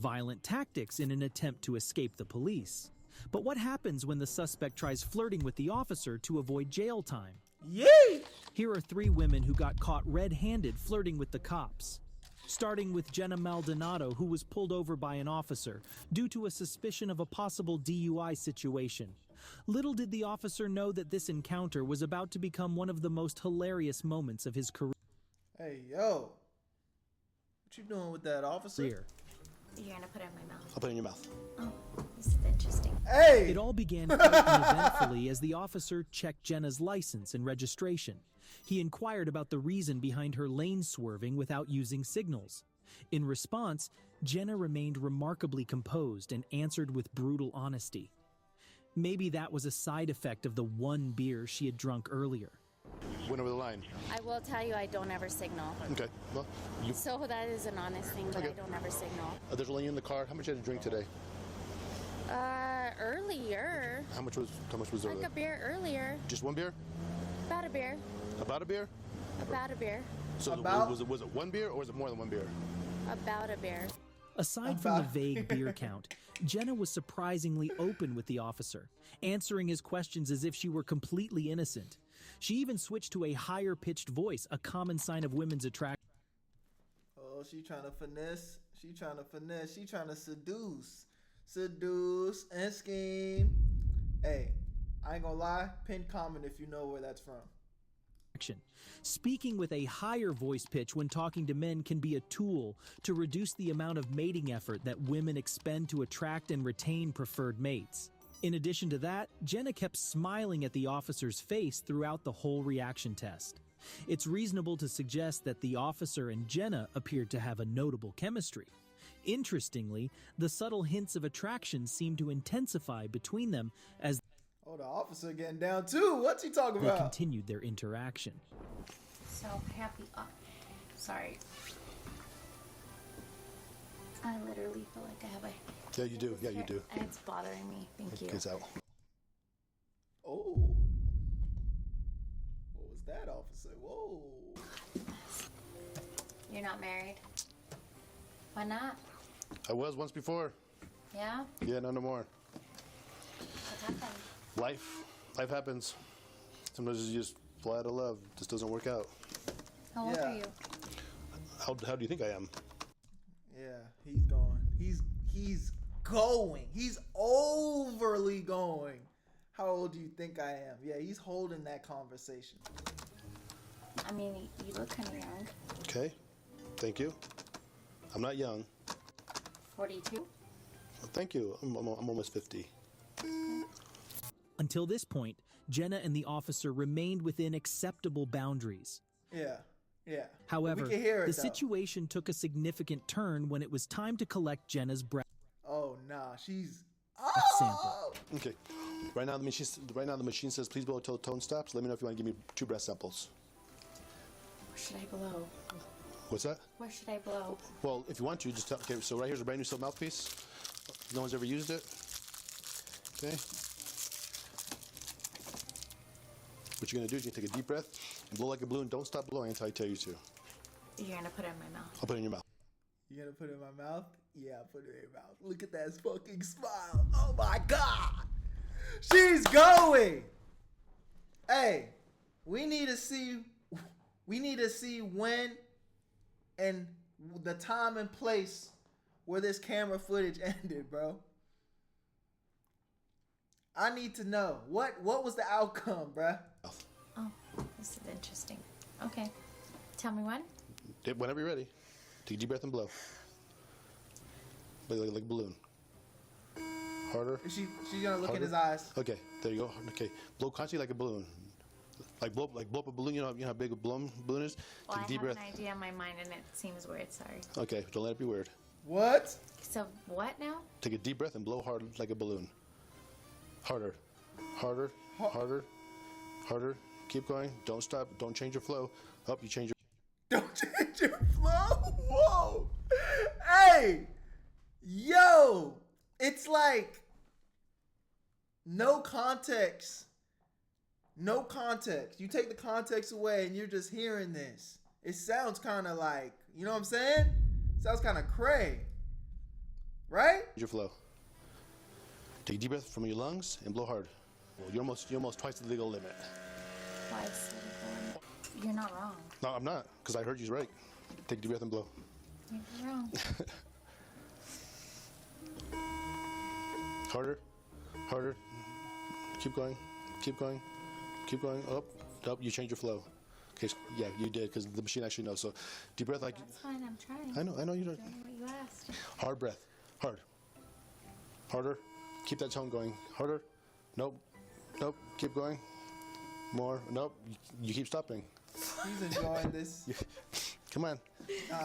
violent tactics in an attempt to escape the police. But what happens when the suspect tries flirting with the officer to avoid jail time? Yay! Here are 3 women who got caught red-handed flirting with the cops. Starting with Jenna Maldonado, who was pulled over by an officer due to a suspicion of a possible DUI situation. Little did the officer know that this encounter was about to become one of the most hilarious moments of his career. Hey, yo. What you doing with that, officer? You're gonna put it in my mouth. I'll put it in your mouth. Oh, this is interesting. Hey! It all began quite uneventfully as the officer checked Jenna's license and registration. He inquired about the reason behind her lane swerving without using signals. In response, Jenna remained remarkably composed and answered with brutal honesty. Maybe that was a side effect of the 1 beer she had drunk earlier. Went over the line. I will tell you, I don't ever signal. Okay, well. So that is an honest thing, but Okay. I don't ever signal. There's only in the car. How much did you drink today? Earlier. How much was there? Like a beer earlier. Just 1 beer? About a beer. About a beer? About a beer. So About? was it 1 beer or was it more than 1 beer? About a beer. Aside from the vague beer count, Jenna was surprisingly open with the officer, answering his questions as if she were completely innocent. She even switched to a higher-pitched voice, a common sign of women's attraction. Oh, she trying to finesse. She trying to finesse. She trying to seduce. Seduce and scheme. Hey, I ain't gonna lie. Pin comment if you know where that's from. Speaking with a higher voice pitch when talking to men can be a tool to reduce the amount of mating effort that women expend to attract and retain preferred mates. In addition to that, Jenna kept smiling at the officer's face throughout the whole reaction test. It's reasonable to suggest that the officer and Jenna appeared to have a notable chemistry. Interestingly, the subtle hints of attraction seemed to intensify between them as Oh, the officer getting down too. What's he talking they about? continued their interaction. So happy. Oh, sorry. I literally feel like I have a... Yeah, you do. Yeah, you do. And it's bothering me. Thank you. It's out. Oh. What was that, officer? Whoa. You're not married? Why not? I was once before. Yeah? Yeah, no more. What happened? Life happens. Sometimes you just fly out of love. It just doesn't work out. How old Yeah. are you? How do you think I am? Yeah, he's going. He's going. He's overly going. How old do you think I am? Yeah, he's holding that conversation. I mean, you look kind of young. Okay. Thank you. I'm not young. 42? Well, thank you. I'm almost 50. Until this point, Jenna and the officer remained within acceptable boundaries. Yeah. However, we can hear it, the though. situation took a significant turn when it was time to collect Jenna's breath Oh nah, she's. sample. Oh. Okay. Right now the machine says please blow till the tone stops. Let me know if you want to give me 2 breath samples. Where should I blow? What's that? Where should I blow? Well, if you want to, just tell. Okay, so right here's a brand new silk mouthpiece. No one's ever used it. Okay. What you're gonna do is you're gonna take a deep breath and blow like a balloon. Don't stop blowing until I tell you to. You're gonna put it in my mouth. I'll put it in your mouth. You gonna put it in my mouth? Yeah, I'll put it in your mouth. Look at that fucking smile. Oh my god. She's going. Hey, we need to see when and the time and place where this camera footage ended, bro. I need to know. What was the outcome, bruh? Oh, this is interesting. Okay. Tell me when. Whenever you're ready. Take a deep breath and blow. Like a balloon. Harder. She's gonna look in Harder? his eyes. Okay, there you go. Okay, blow constantly like a balloon. Like blow up a balloon. You know how big a balloon is. Well, Take I a deep have breath. an idea in my mind and it seems weird. Sorry. Okay, don't let it be weird. What? So what now? Take a deep breath and blow hard like a balloon. Harder, harder, harder, harder. Keep going. Don't stop. Don't change your flow. Up, you change your. Don't change your flow. Whoa. Hey. Yo. It's like no context. No context. You take the context away and you're just hearing this. It sounds kind of like, you know what I'm saying? It sounds kind of cray. your flow. Take a deep breath from your lungs and blow hard. You're almost twice the legal limit. Twice. You're not wrong. No, I'm not, because I heard you right. Take a deep breath and blow. You're wrong. Harder, harder. Keep going, keep going, keep going. Up, up. You change your flow. Okay, so, yeah, you did, because the machine actually knows. So, deep breath like. That's fine. I'm trying. I know you don't. Doing what you asked. Hard breath, hard, harder. Keep that tone going. Harder. Nope, nope. Keep going. More. Nope. You keep stopping. He's enjoying this. Come on.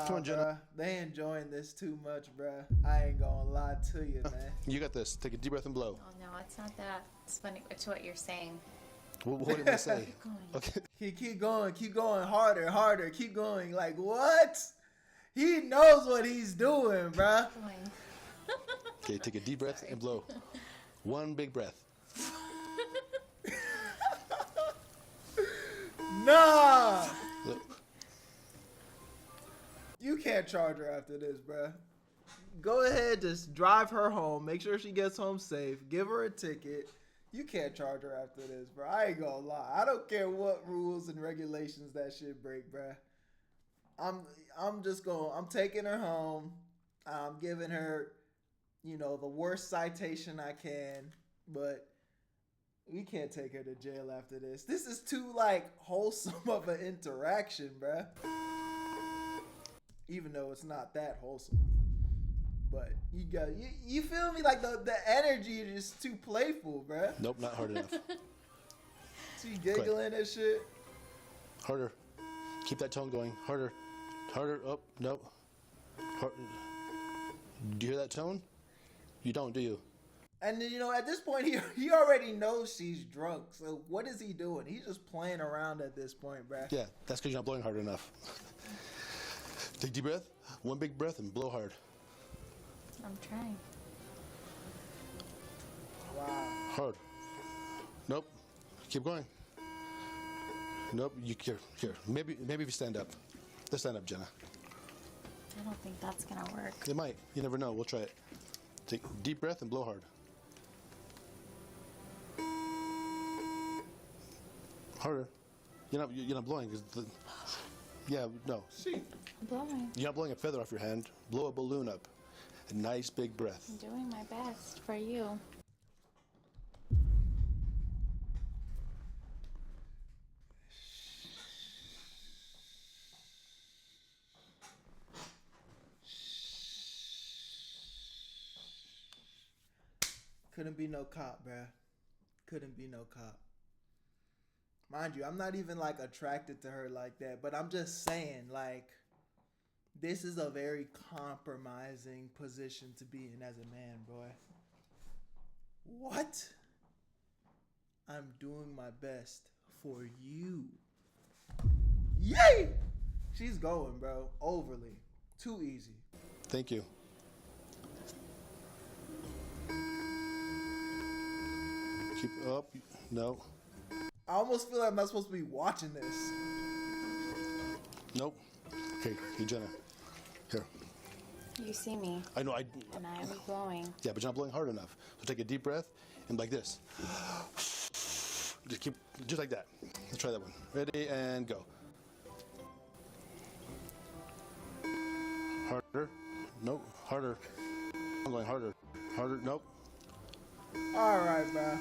Come on, Jenna. Bruh, they enjoying this too much, bruh. I ain't gonna lie to you, man. You got this. Take a deep breath and blow. Oh no, it's not that. It's funny. It's what you're saying. What did I say? Keep going. Okay. Keep going, harder, harder, keep going. Like, what? He knows what he's doing, bruh. Keep going. Okay, take a deep breath and blow. One big breath. Nah! Look. You can't charge her after this, bruh. Go ahead, just drive her home. Make sure she gets home safe. Give her a ticket. You can't charge her after this, bro. I ain't gonna lie. I don't care what rules and regulations that shit break, bruh. I'm taking her home. I'm giving her, the worst citation I can, but we can't take her to jail after this. This is too, wholesome of an interaction, bruh. Even though it's not that wholesome. But you feel me? Like the energy is just too playful, bruh. Nope, not hard enough. She giggling and shit. Harder. Keep that tone going. Harder. Harder. Up. Nope. Do you hear that tone? You don't, do you? And then, at this point, he already knows she's drunk. So what is he doing? He's just playing around at this point, bruh. Yeah, that's because you're not blowing hard enough. Take a deep breath. One big breath and blow hard. I'm trying. Wow. Hard. Nope. Keep going. Nope. Here. Maybe if you stand up. Let's stand up, Jenna. I don't think that's gonna work. It might. You never know. We'll try it. Take a deep breath and blow hard. Harder. You're not blowing. Yeah, no. She. I'm blowing. You're not blowing a feather off your hand. Blow a balloon up. A nice big breath. I'm doing my best for you. Couldn't be no cop, bruh. Couldn't be no cop. Mind you, I'm not even attracted to her like that, but I'm just saying, this is a very compromising position to be in as a man, boy. What? I'm doing my best for you. Yay! She's going, bro. Overly. Too easy. Thank you. Keep up. No. I almost feel like I'm not supposed to be watching this. Nope. Okay, hey Jenna. Here. You see me, I know. and I am blowing. Yeah, but you're not blowing hard enough. So take a deep breath and like this. Just like that. Let's try that one. Ready and go. Harder. Nope. Harder. I'm going harder. Harder. Nope. All right, bro.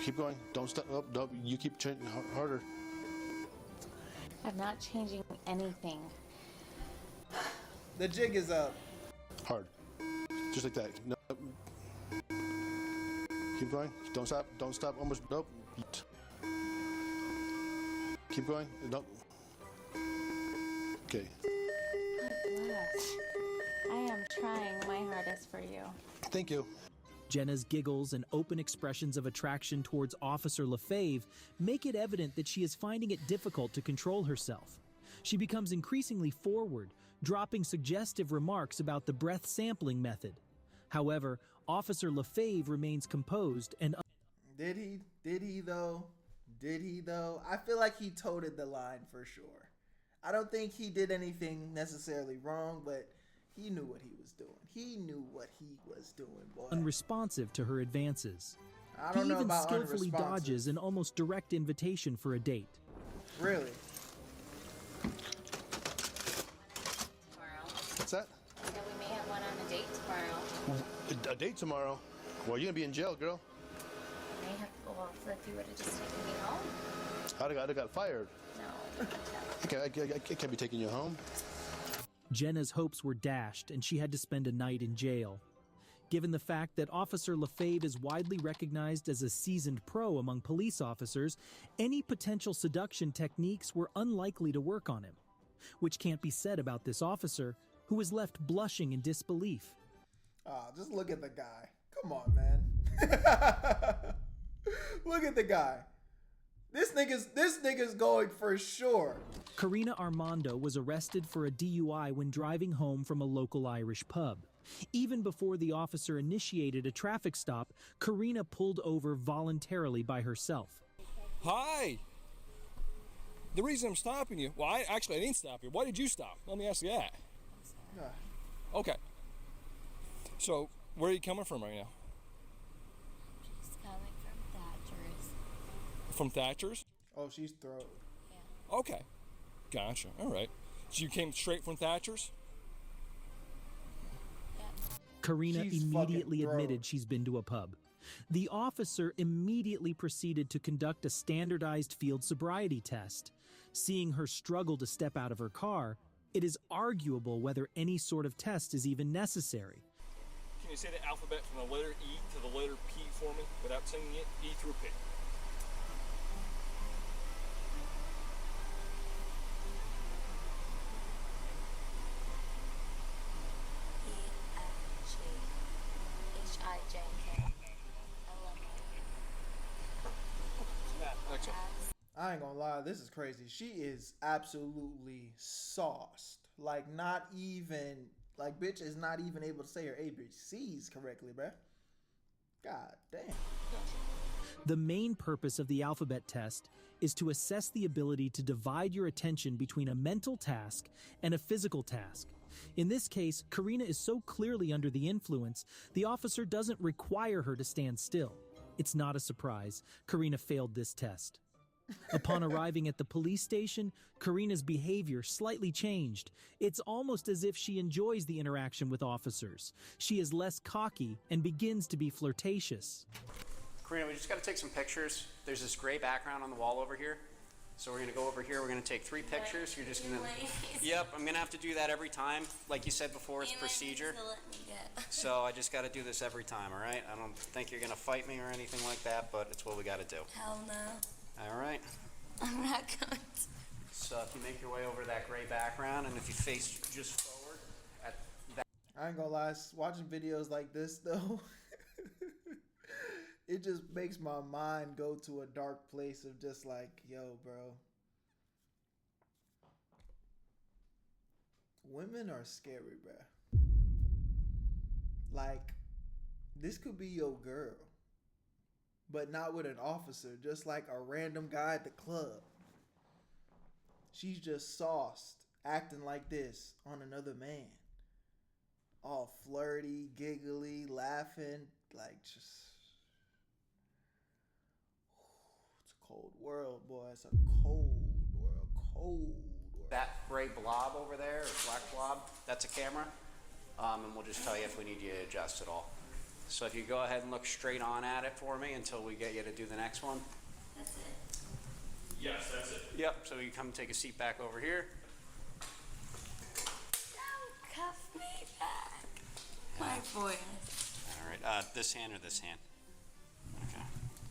Keep going. Don't stop. Nope. Nope. You keep changing harder. I'm not changing anything. The jig is up. Hard. Just like that. Nope. Keep going. Don't stop. Don't stop. Almost. Nope. Keep going. Nope. Okay. Bless. I am trying my hardest for you. Thank you. Jenna's giggles and open expressions of attraction towards Officer Lefebvre make it evident that she is finding it difficult to control herself. She becomes increasingly forward, dropping suggestive remarks about the breath sampling method. However, Officer Lefebvre remains composed and Did he? Did he though? Did he though? I feel like he toted the line for sure. I don't think he did anything necessarily wrong, but He knew what he was doing. He knew what he was doing, boy. Unresponsive to her advances. I He don't know even about skillfully unresponsive. dodges an almost direct invitation for a date. Really? Tomorrow. What's that? Yeah, we may have one on a date tomorrow. A date tomorrow? Well, you're gonna be in jail, girl. We may have, well, if you would have just taken me home. I'd have got fired. No. Okay, I can't be taking you home. Jenna's hopes were dashed, and she had to spend a night in jail. Given the fact that Officer LaFave is widely recognized as a seasoned pro among police officers, any potential seduction techniques were unlikely to work on him. Which can't be said about this officer, who was left blushing in disbelief. Just look at the guy. Come on, man. Look at the guy. This nigga's going for sure. Karina Armando was arrested for a DUI when driving home from a local Irish pub. Even before the officer initiated a traffic stop, Karina pulled over voluntarily by herself. Hi. The reason I'm stopping you, well, I didn't stop you. Why did you stop? Let me ask you that. Okay. So, where are you coming from right now? She's coming from Thatcher's. From Thatcher's? Oh, she's throat. Yeah. Okay. Gotcha. All right. So you came straight from Thatcher's? Karina She's immediately fucking admitted throat. she's been to a pub. The officer immediately proceeded to conduct a standardized field sobriety test. Seeing her struggle to step out of her car, it is arguable whether any sort of test is even necessary. Can you say the alphabet from the letter E to the letter P for me without singing it? E through P. Excellent. I ain't gonna lie, this is crazy. She is absolutely sauced. Like, not even, like, bitch is not even able to say her ABCs correctly, bruh. God damn. The main purpose of the alphabet test is to assess the ability to divide your attention between a mental task and a physical task. In this case, Karina is so clearly under the influence, the officer doesn't require her to stand still. It's not a surprise. Karina failed this test. Upon arriving at the police station, Karina's behavior slightly changed. It's almost as if she enjoys the interaction with officers. She is less cocky and begins to be flirtatious. Karina, we just got to take some pictures. There's this gray background on the wall over here. So we're going to go over here. We're going to take 3 pictures. You're just going to... Yep, I'm going to have to do that every time. Like you said before, it's procedure. So I just got to do this every time, all right? I don't think you're going to fight me or anything like that, but it's what we got to do. Hell no. All right. I'm not going to. So if you make your way over that gray background, and if you face just forward at that... I ain't gonna lie, watching videos like this, though, it just makes my mind go to a dark place of just like, yo, bro. Women are scary, bro. Like, this could be your girl, but not with an officer, just like a random guy at the club. She's just sauced, acting like this on another man. All flirty, giggly, laughing, like just... It's a cold world, boy. It's a cold world, cold world. That gray blob over there, or black blob, that's a camera. And we'll just tell you if we need you to adjust it all. So if you go ahead and look straight on at it for me until we get you to do the next one. That's it. Yes, that's it. Yep, so you come take a seat back over here. Don't cuff me back. My boy. All right, this hand or this hand? Okay.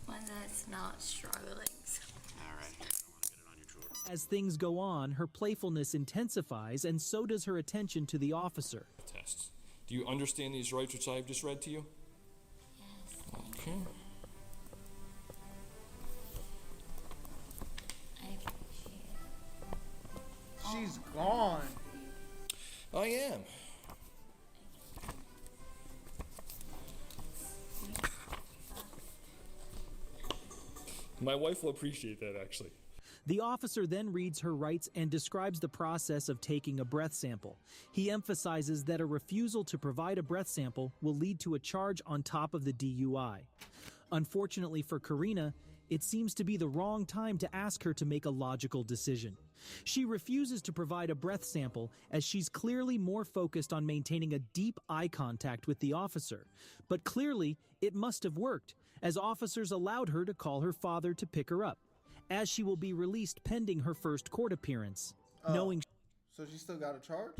One that's not struggling. All right, here, I want to get it on your drawer. As things go on, her playfulness intensifies, and so does her attention to the officer. Tests. Do you understand these rights which I've just read to you? Yes. Okay. I appreciate it. She's gone. I am. My wife will appreciate that, actually. The officer then reads her rights and describes the process of taking a breath sample. He emphasizes that a refusal to provide a breath sample will lead to a charge on top of the DUI. Unfortunately for Karina, it seems to be the wrong time to ask her to make a logical decision. She refuses to provide a breath sample as she's clearly more focused on maintaining a deep eye contact with the officer. But clearly, it must have worked, as officers allowed her to call her father to pick her up, as she will be released pending her first court appearance. Knowing So she still got a charge?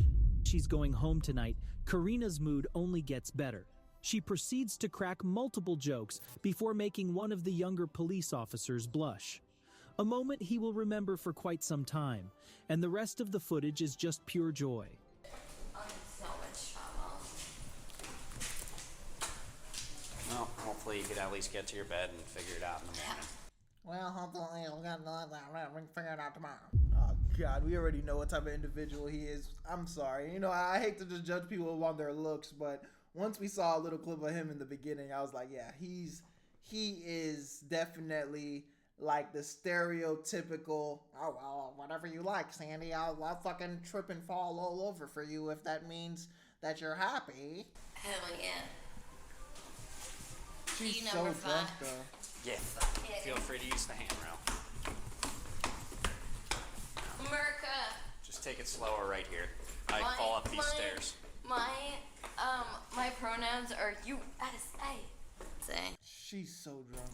she's going home tonight, Karina's mood only gets better. She proceeds to crack multiple jokes before making one of the younger police officers blush. A moment he will remember for quite some time, and the rest of the footage is just pure joy. I'm in so much trouble. Well, hopefully you could at least get to your bed and figure it out in the morning. Well, hopefully we'll figure it out tomorrow. Oh, God, we already know what type of individual he is. I'm sorry. You know, I hate to just judge people on their looks, but once we saw a little clip of him in the beginning, I was like, yeah, he is definitely like the stereotypical, oh, well, whatever you like, Sandy. I'll fucking trip and fall all over for you if that means that you're happy. Hell yeah. She's You so number drunk, five. though. Yeah, feel free to use the handrail. America. Just take it slower right here. I fall up these stairs. My pronouns are USA. Say. She's so drunk.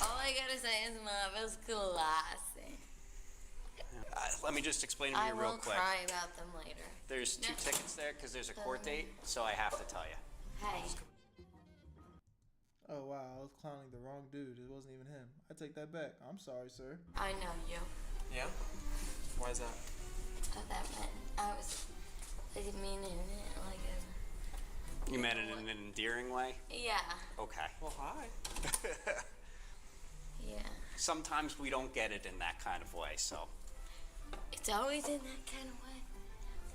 All I gotta say is Marvel's classy. Let me just explain to I you real will quick. cry about them later. There's 2 tickets there because there's a court date, so I have to tell you. Hey. Oh, wow, I was clowning the wrong dude. It wasn't even him. I take that back. I'm sorry, sir. I know you. Yeah? Why is that? Oh, that meant I was meaning it like a. You meant it in an endearing way? Yeah. Okay. Well, hi. Yeah. Sometimes we don't get it in that kind of way, so. It's always in that kind of way.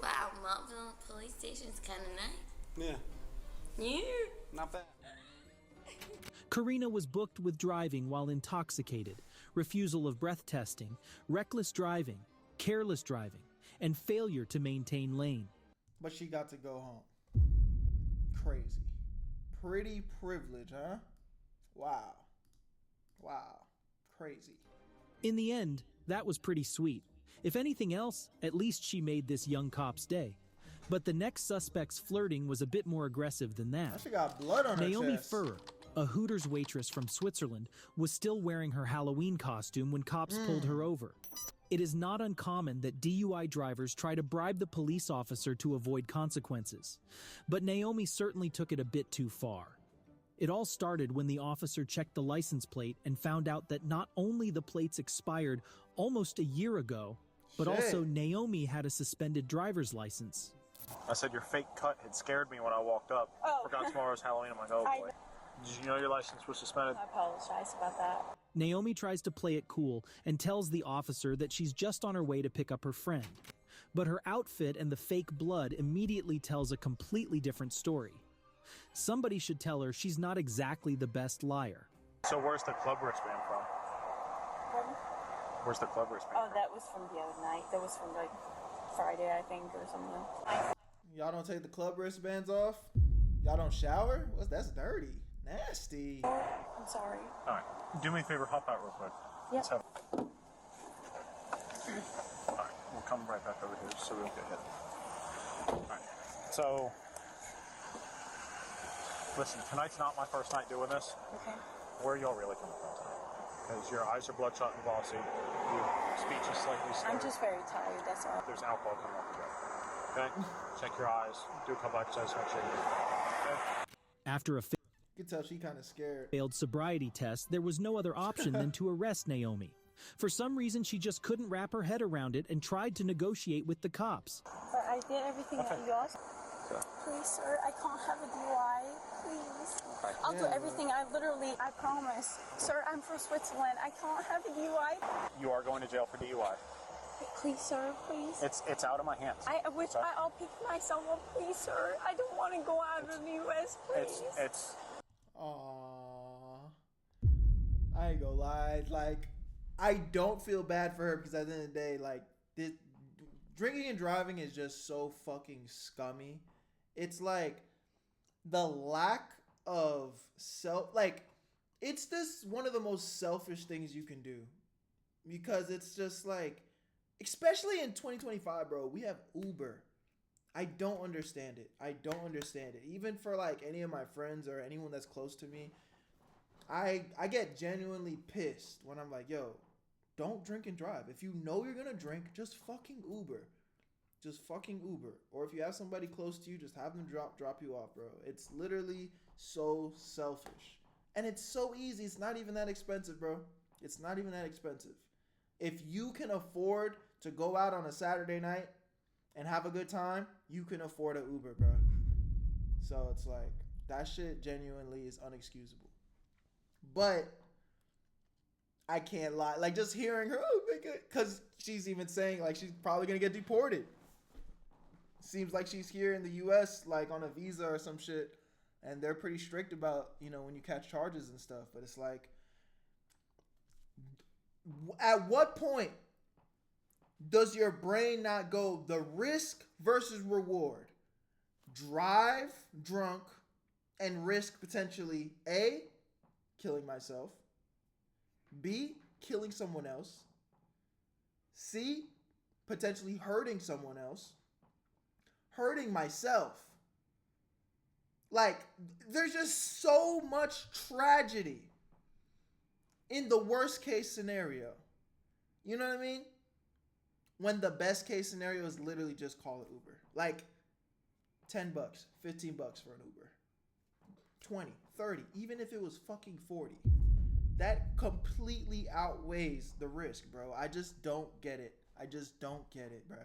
Wow, Marvel police station's kind of nice. Yeah. Yeah. Not bad. Karina was booked with driving while intoxicated, refusal of breath testing, reckless driving, careless driving, and failure to maintain lane. But she got to go home. Crazy. Pretty privilege, huh? Wow. Wow. Crazy. In the end, that was pretty sweet. If anything else, at least she made this young cop's day. But the next suspect's flirting was a bit more aggressive than that. She got blood on her Naomi chest. Furrer, a Hooters waitress from Switzerland, was still wearing her Halloween costume when cops pulled her over. It is not uncommon that DUI drivers try to bribe the police officer to avoid consequences. But Naomi certainly took it a bit too far. It all started when the officer checked the license plate and found out that not only the plates expired almost a year ago, but Shit. also Naomi had a suspended driver's license. I said your fake cut had scared me when I walked up. Forgot tomorrow's Halloween. I'm like, oh boy. Did you know your license was suspended? I apologize about that. Naomi tries to play it cool and tells the officer that she's just on her way to pick up her friend. But her outfit and the fake blood immediately tells a completely different story. Somebody should tell her she's not exactly the best liar. So where's the club wristband from? Pardon? Where's the club wristband Oh, that was from the other night. That was from like Friday, I think, or something. Y'all don't take the club wristbands off? Y'all don't shower? That's dirty. Nasty. I'm sorry. All right. Do me a favor, hop out real quick. Yep. All right. We'll come right back over here so we don't get hit. All right. So, listen, tonight's not my first night doing this. Okay. Where are y'all really coming from tonight? Because your eyes are bloodshot and glossy. Your speech is slightly slurred. I'm just very tired, that's all. There's alcohol coming off the gut. Okay? Check your eyes. Do a couple exercises. Make sure you're good. Okay? After a You can tell she kind of scared. failed sobriety test, there was no other option than to arrest Naomi. For some reason, she just couldn't wrap her head around it and tried to negotiate with the cops. But I did everything that you asked. Please, sir, I can't have a DUI. Please. I'll do everything. I promise. Sir, I'm from Switzerland. I can't have a DUI. You are going to jail for DUI. Please, sir, please. It's out of my hands. I'll pick myself up, please, sir. I don't want to go out of the U.S., please. It's Aww. I ain't gonna lie. Like, I don't feel bad for her because at the end of the day, like, this, drinking and driving is just so fucking scummy. It's like the lack of like, it's just one of the most selfish things you can do, because it's just like, especially in 2025, bro, we have Uber. I don't understand it. I don't understand it. Even for like any of my friends or anyone that's close to me, I get genuinely pissed when I'm like, yo, don't drink and drive. If you know you're gonna drink, just fucking Uber. Just fucking Uber. Or if you have somebody close to you, just have them drop you off, bro. It's literally so selfish. And it's so easy. It's not even that expensive, bro. It's not even that expensive. If you can afford to go out on a Saturday night and have a good time, you can afford an Uber, bro. So it's like, that shit genuinely is unexcusable. But I can't lie. Like, just hearing her, because she's even saying, like, she's probably going to get deported. Seems like she's here in the U.S., like, on a visa or some shit. And they're pretty strict about, you know, when you catch charges and stuff. But it's like, at what point does your brain not go the risk versus reward? Drive drunk and risk potentially A, killing myself, B, killing someone else, C, potentially hurting someone else, hurting myself. Like, there's just so much tragedy in the worst case scenario. You know what I mean? When the best case scenario is literally just call it Uber. Like, $10, $15 for an Uber. 20, 30, even if it was fucking 40. That completely outweighs the risk, bro. I just don't get it. I just don't get it, bro.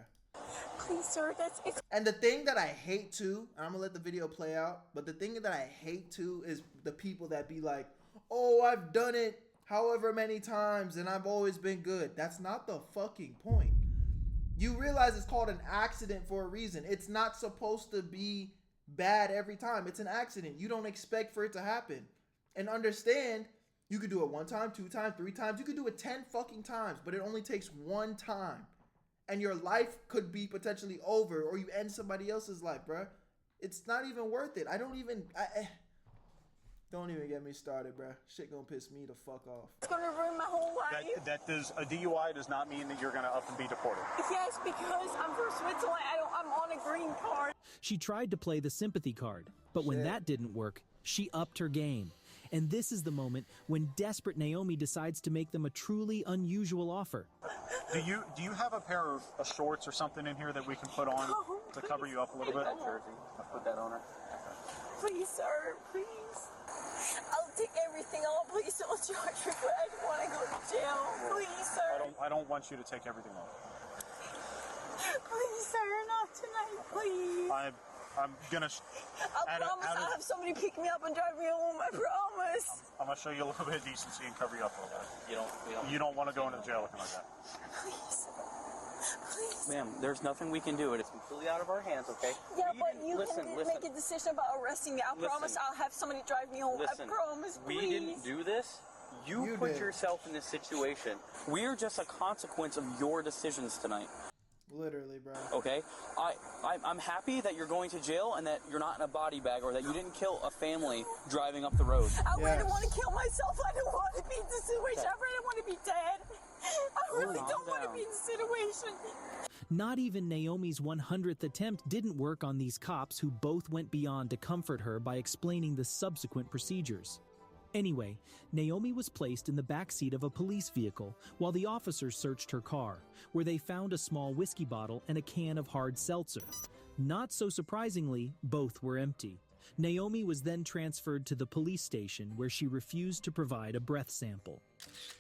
Please, sir, that's it. And the thing that I hate too, and I'm gonna let the video play out, but the thing that I hate too is the people that be like, oh, I've done it however many times and I've always been good. That's not the fucking point. You realize it's called an accident for a reason. It's not supposed to be bad every time. It's an accident. You don't expect for it to happen. And understand, you could do it 1 time, 2 times, 3 times. You could do it 10 fucking times, but it only takes 1 time. And your life could be potentially over, or you end somebody else's life, bruh. It's not even worth it. Don't even get me started, bruh. Shit gonna piss me the fuck off. It's gonna ruin my whole life. A DUI does not mean that you're gonna up and be deported. Yes, because I'm from Switzerland. I'm on a green card. She tried to play the sympathy card, but when that didn't work, she upped her game. And this is the moment when desperate Naomi decides to make them a truly unusual offer. Do you have a pair of shorts or something in here that we can put on to cover you up a little bit? That jersey. I'll put that on her. Please, sir, please. I'll take everything off. Please don't charge me, but I don't want to go to jail. Please, sir. I don't want you to take everything off. Please, sir, not tonight, please. I'm gonna. I promise I'll have somebody pick me up and drive me home. I promise. I'm gonna show you a little bit of decency and cover you up a little bit. You don't want to go into jail looking like that. Please. Please. Ma'am, there's nothing we can do. It is completely out of our hands, okay? Yeah, but you can make a decision about arresting me. I promise I'll have somebody drive me home. I promise, please. We didn't do this. You put yourself in this situation. We are just a consequence of your decisions tonight. Literally, bro. Okay? I'm happy that you're going to jail and that you're not in a body bag or that you didn't kill a family driving up the road. I really want to kill myself. I don't want to be in this situation. I really want to be dead. I really don't want to be in this situation. Not even Naomi's 100th attempt didn't work on these cops, who both went beyond to comfort her by explaining the subsequent procedures. Anyway, Naomi was placed in the backseat of a police vehicle while the officers searched her car, where they found a small whiskey bottle and a can of hard seltzer. Not so surprisingly, both were empty. Naomi was then transferred to the police station, where she refused to provide a breath sample.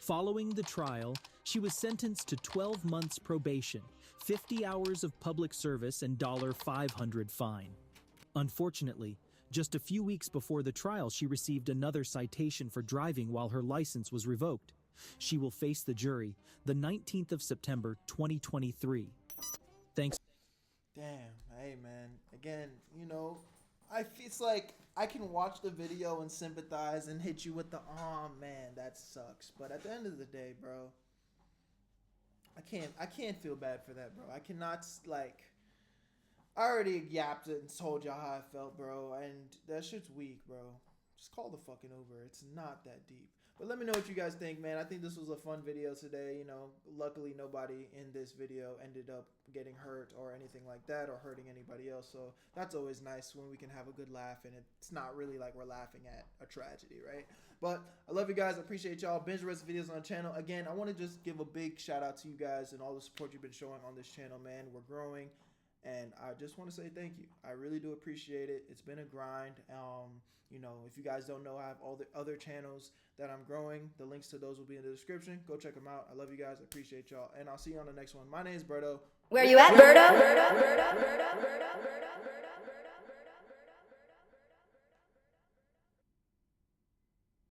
Following the trial, she was sentenced to 12 months probation, 50 hours of public service, and $500 fine. Unfortunately, just a few weeks before the trial, she received another citation for driving while her license was revoked. She will face the jury the 19th of September, 2023. Thanks. Damn. Hey, man. Again, you know, it's like I can watch the video and sympathize and hit you with the, oh, man, that sucks. But at the end of the day, bro, I can't feel bad for that, bro. I cannot, like, I already yapped it and told y'all how I felt, bro, and that shit's weak, bro. Just call the fucking Uber. It's not that deep. But let me know what you guys think, man. I think this was a fun video today. You know, luckily nobody in this video ended up getting hurt or anything like that or hurting anybody else. So that's always nice when we can have a good laugh and it's not really like we're laughing at a tragedy, right? But I love you guys. I appreciate y'all. Binge the rest of the videos on the channel. Again, I want to just give a big shout out to you guys and all the support you've been showing on this channel, man. We're growing. And I just want to say thank you. I really do appreciate it. It's been a grind. You know, if you guys don't know, I have all the other channels that I'm growing. The links to those will be in the description. Go check them out. I love you guys. I appreciate y'all. And I'll see you on the next one. My name is Berto. Where you at, Berto?